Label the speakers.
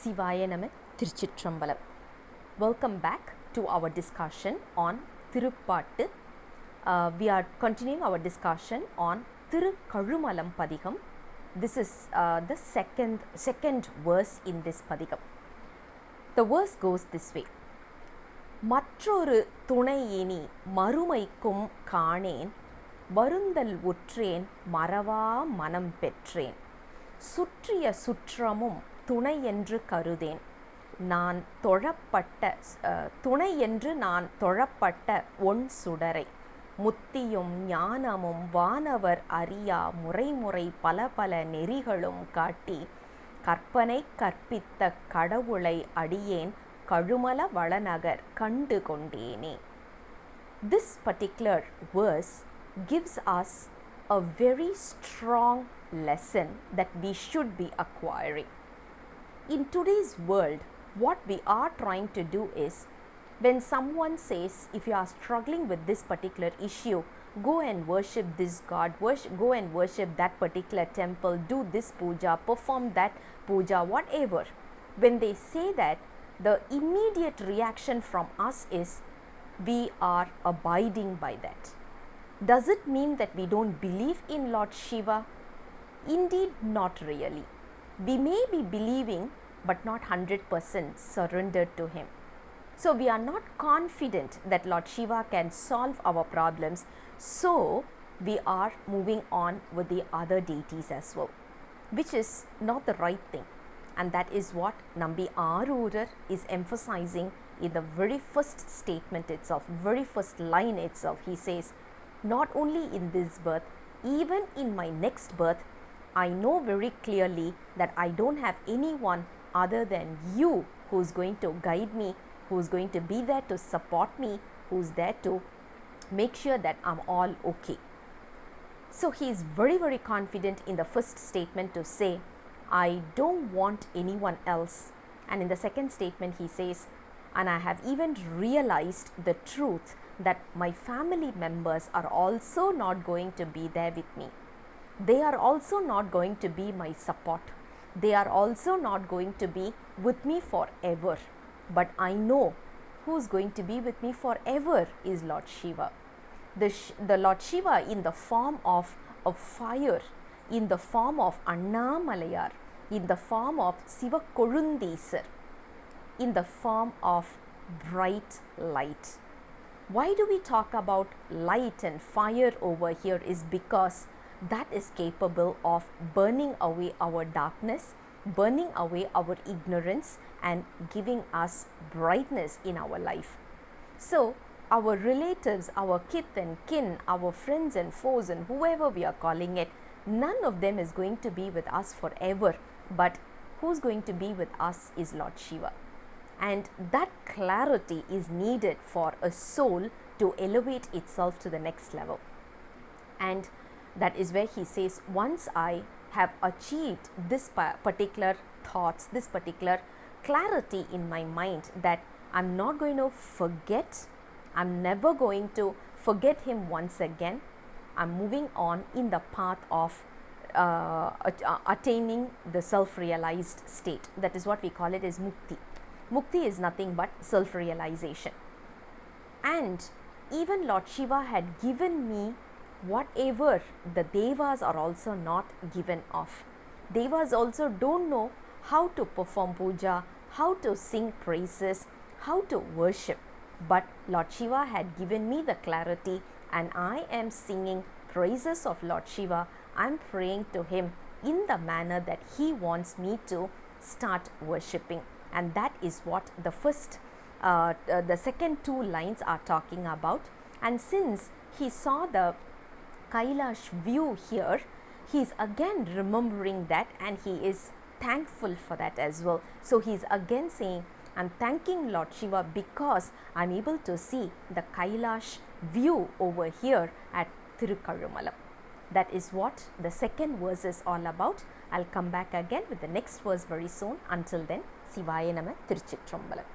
Speaker 1: Sivaya Nama Thirukazhumalam. Welcome back to our discussion on Thiruppaatu. We are continuing our discussion on Thirukazhumalam Padikam. This is the second verse in this Padikam. The verse goes this way. Matroru thunai marumaikkum kaanen varunthal utren maravaa manam petraen sutramum thunaiyendru karuthen thunaiyendru naan thozha sudaraimuthiyum gnaanamum vaanavar ariyaa muraimurai palapala nerigalum karpitha kadavulai adiyaen kazhumala valanagar kandu kondene. This particular verse gives us a very strong lesson that we should be acquiring. In today's world, what we are trying to do is, when someone says, if you are struggling with this particular issue, go and worship this god, go and worship that particular temple, do this puja, perform that puja, whatever. When they say that, the immediate reaction from us is, we are abiding by that. Does it mean that we don't believe in Lord Shiva? Indeed, not really. We may be believing, but not 100% surrendered to Him. So, we are not confident that Lord Shiva can solve our problems. So, we are moving on with the other deities as well, which is not the right thing. And that is what Nambi Arurar is emphasizing in the very first statement itself, very first line itself. He says, not only in this birth, even in my next birth, I know very clearly that I don't have anyone other than you who is going to guide me, who is going to be there to support me, who is there to make sure that I'm all okay. So he is very, very confident in the first statement to say, I don't want anyone else. And in the second statement he says, and I have even realized the truth that my family members are also not going to be there with me. They are also not going to be my support. They are also not going to be with me forever. But I know who is going to be with me forever is Lord Shiva. The Lord Shiva in the form of a fire, in the form of Annamalayar, in the form of Siva Kolundesar, in the form of bright light. Why do we talk about light and fire over here is because that is capable of burning away our darkness, burning away our ignorance and giving us brightness in our life. So, our relatives, our kith and kin, our friends and foes and whoever we are calling it, none of them is going to be with us forever, but who's going to be with us is Lord Shiva. And that clarity is needed for a soul to elevate itself to the next level. And that is where he says, once I have achieved this particular thoughts, this particular clarity in my mind that I'm not going to forget, I'm never going to forget him once again. I'm moving on in the path of attaining the self-realized state. That is what we call it as mukti. Mukti is nothing but self-realization. And even Lord Shiva had given me whatever the devas are also not given of. Devas also don't know how to perform puja, how to sing praises, how to worship. But Lord Shiva had given me the clarity and I am singing praises of Lord Shiva. I am praying to him in the manner that he wants me to start worshipping. And that is what the second two lines are talking about. And since he saw the Kailash view here, he is again remembering that and he is thankful for that as well. So he is again saying, I'm thanking Lord Shiva because I'm able to see the Kailash view over here at Thirukazhumalam. That is what the second verse is all about. I'll come back again with the next verse very soon. Until then, Sivaya Nama Thirukazhumalam.